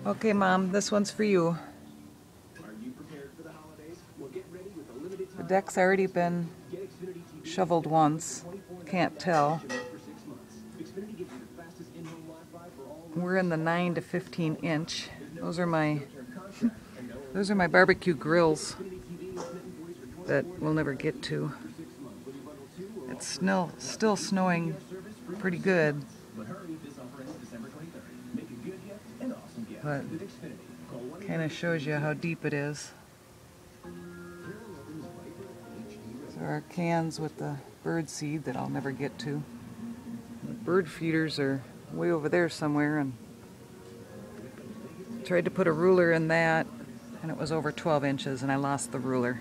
Okay, Mom, this one's for you. The deck's already been shoveled once. Can't tell. We're in the 9 to 15 inch. Those are my barbecue grills that we'll never get to. It's still snowing pretty good, but kind of shows you how deep it is. There are cans with the bird seed that I'll never get to. The bird feeders are way over there somewhere, and tried to put a ruler in that, and it was over 12 inches, and I lost the ruler.